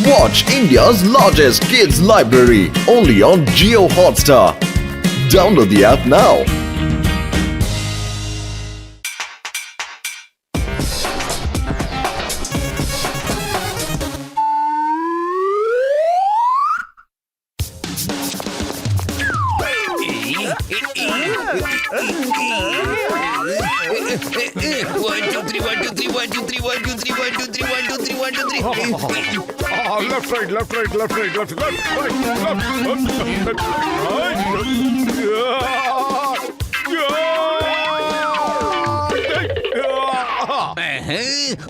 Watch India's largest kids library only on Jio Hotstar. Download the app now. Left, right.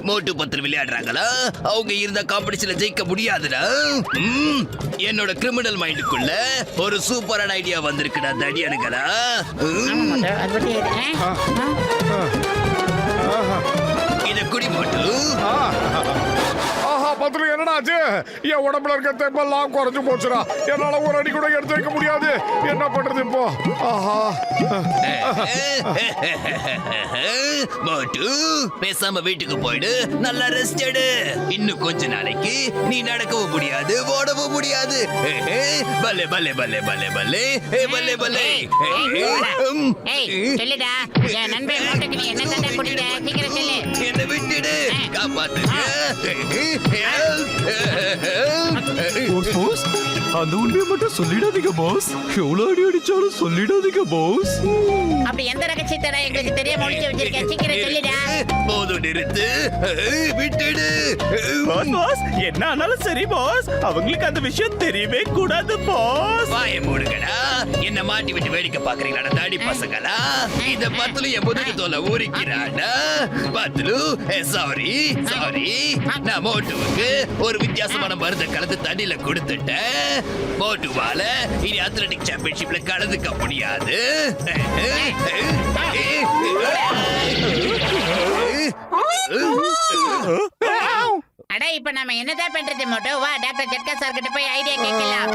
மோட்டு பத்திரம் விளையாடுறாங்களா? அவங்க இருந்த காம்படிஷன்ல ஜெயிக்க முடியாதுடா. என்னோட கிரிமினல் மைண்டுக்குள்ள ஒரு சூப்பரான ஐடியா வந்திருக்குடா தடியானுங்களா. இத குடி மோட்டு. பத்துல என்னடா ஆச்சு? என் உடம்புல இருக்க தெம்பெல்லாம் குறைஞ்சு போச்சுடா. என்னால ஒரு அடி கூட எடுத்து வைக்க முடியாது. என்ன பண்றது இப்போ? மோட்டு, பேசாம வீட்டுக்கு போயிடு, நல்லா ரெஸ்ட் எடு. இன்னும் கொஞ்ச நாளைக்கு நீ நடக்கவும் முடியாது, ஓடவும் முடியாது. பல்லே பல்லே பல்லே பல்லே பல்லே பல்லே பல்லே. சொல்லுடா, என் நண்பன் மோட்டுக்கு நீ என்ன தண்டனை கொடுத்த? சீக்கிரம் சொல்லு. என்ன விட்டுடு, காப்பாத்துங்க. பாஸ், அந்த உண்மையை மட்டும் சொல்லிடாதீங்க பாஸ். எவ்வளவு அடி அடிச்சாலும் சொல்லிடாதீங்க பாஸ். அப்படி எந்த ரகசியத்தடா எங்களுக்கு தெரியாம ஒளிச்சு வச்சிருக்க? சீக்கிரம் சொல்லுடா. போதும், நிறுத்து, விட்டுடு. பாஸ், என்ன ஆனாலும் சரி பாஸ், அவங்களுக்கு அந்த விஷயம் தெரியவே கூடாது பாஸ். வாய மூடுங்கடா. என்ன மாட்டி விட்டு வேடிக்கை பாக்குறீங்களா தாடி பசங்களா? இந்த பத்துல என் முதுகு தோலை ஊறிக்கிறாடா. பத்லு, சாரி, நான் மோட்டுவுக்கு ஒரு வித்தியாசமான மருந்து கலந்து தண்ணியில கொடுத்துட்டேன். மோட்டுவால இனி அத்லெட்டிக் சாம்பியன்ஷிப்ல கலந்துக்க முடியாது. அட, இப்ப நாம என்னதான் பண்றது மோட்டோ? வா, டாக்டர் ஜட்கா சார் கிட்ட போய் ஐடியா கேட்கலாம்.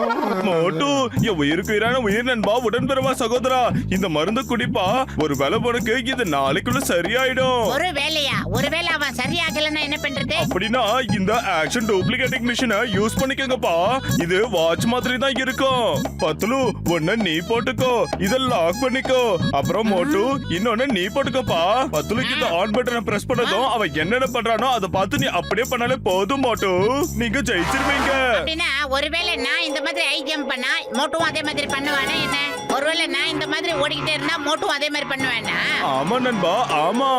மோட்டு, என் உயிருக்கு உயிரான உயிர் நண்பா, உடன்பிறவா சகோதரா, இந்த மருந்து குடிப்பா. ஒரு வேலை உனக்கு இது நாளைக்குள்ள சரியாயிடும். ஒரு வேலை அவன் சரியாகலன்னா என்ன பண்றது? அப்படின்னா இந்த ஆக்ஷன் டூப்ளிகேட்டிங் மிஷினை யூஸ் பண்ணிக்கங்கப்பா. இது வாட்ச் மாதிரி தான் இருக்கும். பத்லு, ஒண்ணு நீ போட்டுக்கோ, இத லாக் பண்ணிக்கோ. அப்புறம் மோட்டு, இன்னொன்னு நீ போட்டுக்கோப்பா. பத்லுக்கு இந்த ஆன் பட்டனை பிரஸ் பண்ணதும் அவன் என்னென்ன பண்றானோ அதை பார்த்து நீ அப்படியே பண்ணாலே போதும் மோட்டு, நீங்க ஜெயிச்சிருவீங்க. அப்படின்னா ஒருவேளை நான் இந்த மாதிரி ஹை ஜம்ப் பண்ணா மோட்டுவும் அதே மாதிரி பண்ணுவானா என்ன? ஒருவேளை நான் இந்த மாதிரி ஓடிக்கிட்டே இருந்தா மோட்டுவும் அதே மாதிரி பண்ணுவானா? ஆமா நண்பா, ஆமா.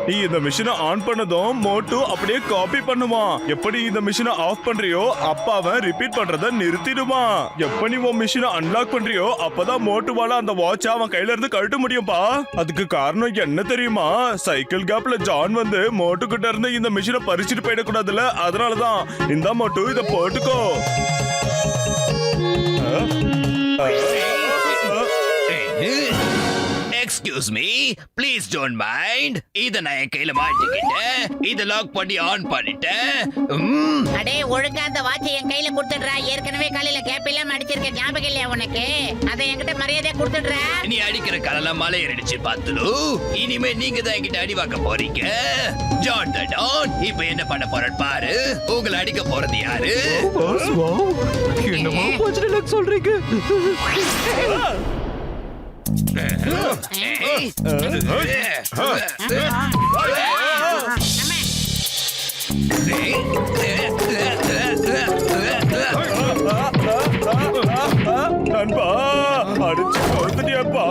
நீ இந்த மிஷினை ஆன் பண்ணதும் மோட்டு அப்படியே காப்பி பண்ணுவான். எப்படி இந்த மிஷினை ஆஃப் பண்றியோ அப்ப அவன் ரிப்பீட் பண்றத நிறுத்திடுவான். எப்ப நீ உன் மிஷினை அன்லாக் பண்றியோ அப்பதான் மோட்டுவால அந்த வாட்ச அவன் கையில இருந்து கழட்ட முடியும்பா. அதுக்கு காரணம் என்ன தெரியுமா? சைக்கிள் கேப்ல ஜான் வந்து மோட்டு கிட்ட இருந்து இந்த மிஷினை பறிச்சுட்டு போயிடக்கூடாதுல, அதனாலதான். இந்த மோட்டு இத போட்டுக்கோ. Excuse me, please don't mind. இத நான் என் கையில மாட்டிக்கிட்டேன். இத லாக் பண்ணி ஆன் பண்ணிட்டேன். அடே, ஒழுங்கா அந்த வாட்சை என் கையில கொடுத்துடுறா. ஏற்கனவே காலையில கேப் இல்லாம அடிச்சிருக்க, ஞாபகம் இல்லையா உனக்கு? அதை என்கிட்ட மரியாதையா கொடுத்துடுறா. நீ அடிக்கிற காலெல்லாம் மலை ஏறிடுச்சு பத்லு. இனிமே நீங்க தான் என்கிட்ட அடி வாங்க போறீங்க. ஜான் த டான் இப்ப என்ன பண்ண போறேன்னு பாரு. உங்களை அடிக்க போறது யாரு? பாஸ், வாவ், என்னமா பஞ்சல சொல்றீங்க? நண்பா, அடிச்சு கொடுத்துட்டியப்பா.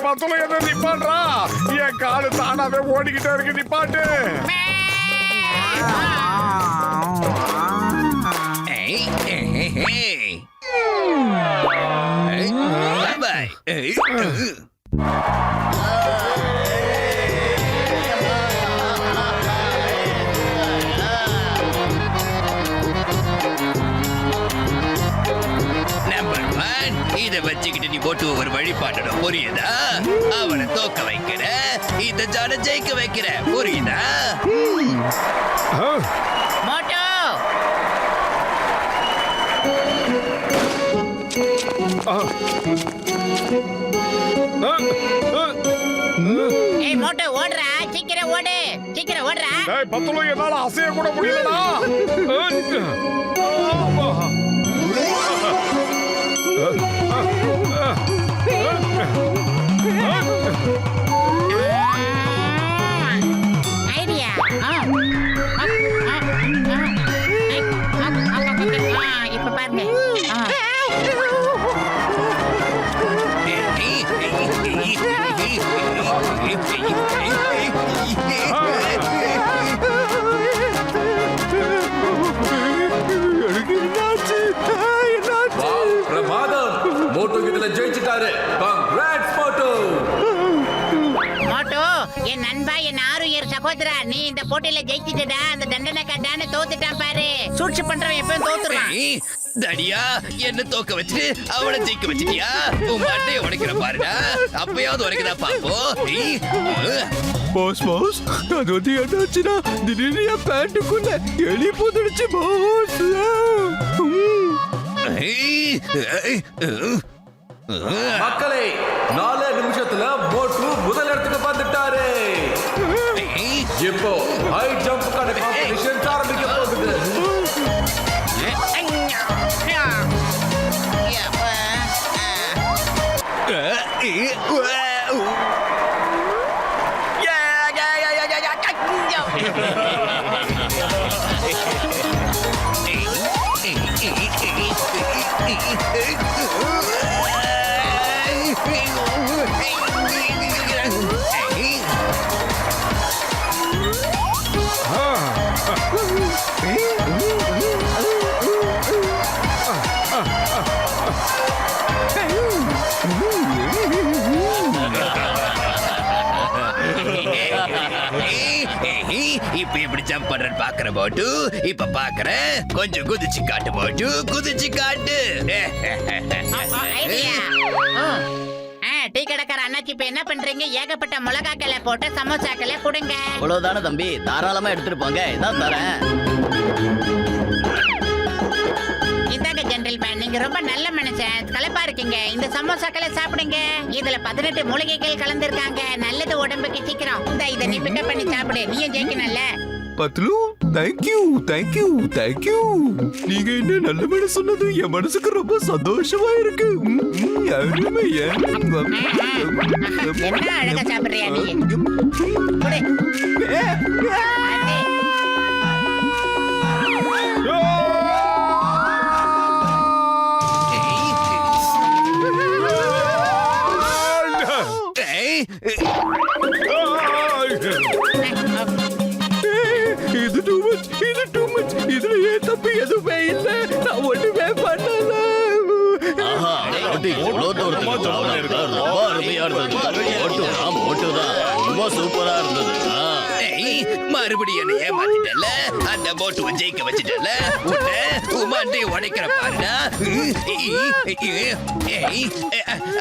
பத்துல என்ன நிப்பாட்றா? என் காலு தானாவே ஓடிக்கிட்டே இருக்கு, நிப்பாட்டு. இத வச்சுக்கிட்டு நீ போட்டு ஒரு வழிபாட்டணும், புரியுதா? அவனை தோக்க வைக்கிற, இந்த ஜான ஜெயிக்க வைக்கிற, புரியுதா? மோட்டோ, ஏய் மோட்டு ஓடுறா, சீக்கிரம் ஓடு, சீக்கிரம் ஓடுறா. டேய் பத்துலு என்னால அசைய கூட முடியலடா. ஐடியா. இப்ப பாருங்க. பிரமாதம், மோட்டோ இதுல ஜெயிச்சிட்டாரு. Congrats Moto. மோட்டு, என் நண்பா, என் ஆறுயிர் சகோதரா, நீ இந்த போட்டியில ஜெயிச்சிட்டடா. அந்த தண்டனை கட்டான்னு தோத்துட்டான் பாரு. சூழ்ச்சி பண்றவன் எப்பவும் தோத்துறான். தடியா என்ன தோக்க வச்சுட்டு அவளை ஜெயிக்க வச்சிட்டியா? உன் மண்டையை உடைக்கிற பாருடா. அப்பயாவது உடைக்கதா பாப்போம். பாஸ் பாஸ், அது வந்து என்னாச்சுன்னா திடீர்னு என் பேண்ட்டுக்குள்ள எலி போட்டுடுச்சு பாஸ். மக்களே, 4 நிமிஷத்துல மோட்டோ முதல் இடத்துக்கு வந்துட்டாரு. இப்போ ஹை ஜம்ப்கான காம்படிஷன் ஆரம்பிக்க போகுது. இப்ப எப்படி ஜம்ப் பண்றேன்னு பாக்குற போட்டு. இப்ப பாக்குறேன். கொஞ்சம் குதிச்சு காட்டு போட்டு, குதிச்சு காட்டு. ஐடியா. டீ கடைக்கார அண்ணாச்சி, இப்ப என்ன பண்றீங்க? ஏகப்பட்ட மிளகாக்களை போட்டு சமோசாக்களை கொடுங்க. அவ்வளவுதானே தம்பி, தாராளமா எடுத்துட்டு போங்க. இதான் தரேன். இந்தாங்க ஜென்டில்மேன், நீங்க ரொம்ப நல்ல மனுஷன், கலப்பா இருக்கீங்க. இந்த சமோசாக்களை சாப்பிடுங்க. இதுல 18 மூலிகைகள் கலந்துருக்காங்க. நல்லது உடம்புக்கு. சீக்கிரம் இதை நீ பிக்கப் பண்ணி சாப்பிடு. நீயும் ஜெயிக்கணும்ல. Patlu, thank you thank you thank you. நீங்க என்ன நல்ல மனசு சொன்னது என் மனசுக்கு ரொம்ப சந்தோஷமா இருக்கு. அருமை. என்ன அழகா சாப்பிடுறியா நீ? குடு. இது டூ மச், இது டூ மச். இதுல ஏன் தப்பு எதுவுமே இல்ல. நான் ஒண்ணுமே பண்ணல. ஆஹா, அது இவ்வளவு தூரத்துக்கு போனது ரொம்ப அருமையா இருந்தது. மோட்டுதான் ரொம்ப சூப்பரா இருந்தது. மறுபடியும் என்ன ஏமாத்திட்டல. அந்த மோட்டுவை ஜெயிக்க வச்சுட்டல. உமாண்டை உடைக்கிற பாருடா.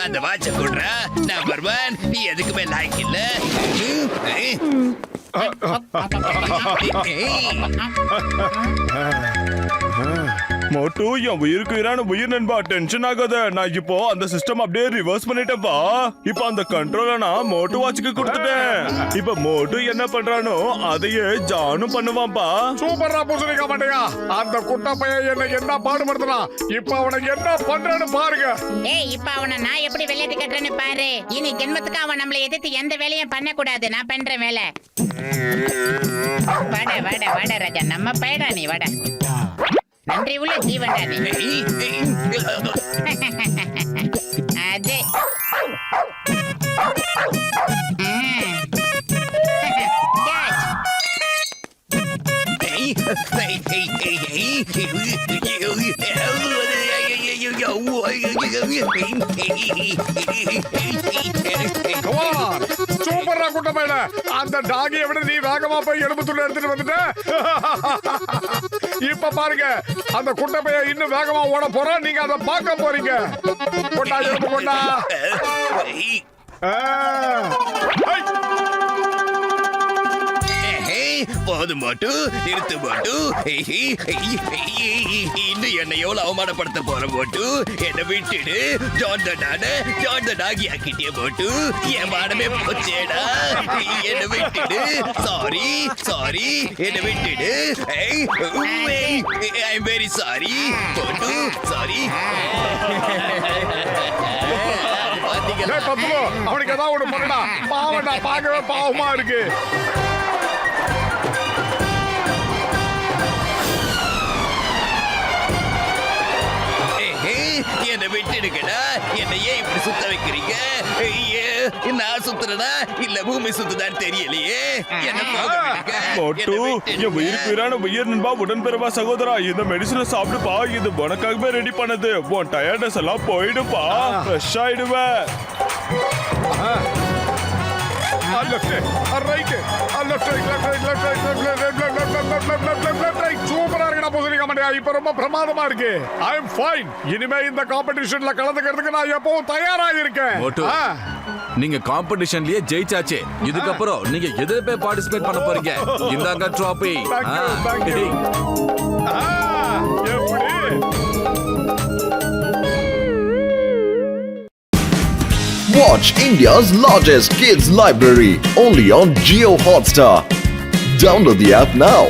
அந்த வாட்ச கொடுறா. நம்பர் 1, நீ எதுக்குமே லாய்க் இல்ல. மோட்டு, என் உயிருக்கு உயிரான உயிர் நண்பா, டென்ஷன் ஆகாத. நான் இப்போ அந்த சிஸ்டம் அப்படியே ரிவர்ஸ் பண்ணிட்டேன்பா. இப்போ அந்த கண்ட்ரோல நான் மோட்டு வாட்சுக்கு கொடுத்துட்டேன். இப்ப மோட்டு என்ன பண்றானோ அதையே ஜானும் பண்ணுவான்பா. சூப்பரா பூசணிக்கா மாட்டேயா. அந்த குட்ட பையன் என்ன என்ன பாடுபடுத்துறான். இப்ப அவனுக்கு என்ன பண்றான்னு பாருங்க. ஏய், இப்ப அவனை நான் எப்படி விளையாட்டு கட்டுறேன்னு பாரு. இனி ஜென்மத்துக்கு அவன் நம்மளை எதிர்த்து எந்த வேலையும் பண்ண கூடாது. நான் பண்றேன் வேலை. வாட வாட வாட ராஜா, நம்ம பையடா நீ. வாட, நன்றி உள்ள ஜீவன்டா நீ. அது சூப்பரா குட்ட பையல. அந்த டாகியை விட நீ வேகமா போய் எலும்புத்துள்ள எடுத்துட்டு வந்துட்ட. இப்ப பாருங்க, அந்த குட்ட பையன் இன்னும் வேகமா ஓட போறான். நீங்க அதை பார்க்க போறீங்க. கொண்டா எலும்பு கொண்டா. போதும் மோட்டு, நிறுத்து மோட்டு. இன்னும் என்னை எவ்வளவு அவமானப்படுத்த போற மோட்டு? என்னை விட்டுடு. ஜான் த டாகி ஆக்கிட்டிய மோட்டு. என் மானமே போச்சேடா. என்னை விட்டுடு. சாரி, என்னை விட்டுடு. I am very sorry Motu, sorry. டேய் பத்லு, அவனுக்கு ஏதாவது ஒண்ணு பண்ணுடா. பாவம்டா, பார்க்கவே பாவமா இருக்கு. என்னை விட்டுடுங்கடா. என்னை ஏன் இப்படி சுத்த வைக்கிறீங்க? நான் சுத்துறதா இல்ல பூமி சுத்துதான்னு தெரியலையே. என்ன போக விடுங்க. மோட்டு என் உயிருக்கு உயிரான உயிர் நண்பா, உடன்பிறவா சகோதரா, இந்த மெடிசனை சாப்பிடுப்பா. இது உனக்காகவே ரெடி பண்ணது. உன் டயர்டஸ் எல்லாம் போயிடுப்பா. ஃப்ரெஷ் ஆயிடுவேன். சூப்பரா இருக்குடா பூசணிக்காய் மண்டையா. இப்ப ரொம்ப பிரமாதமா இருக்கு. I am fine. இனிமே இந்த காம்படிஷன்ல கலந்துக்கிறதுக்கு நான் எப்பவும் தயாராக இருக்கேன். மோட்டு, நீங்க காம்படிஷன்லயே ஜெயிச்சாச்சு. இதுக்கப்புறம் நீங்க எதுல போய் பார்ட்டிசிபேட் பண்ண போறீங்க? இந்தாங்க ட்ராபி. Thank you. எப்படி? Watch India's largest kids library only on Geo Hotstar. Download the app now.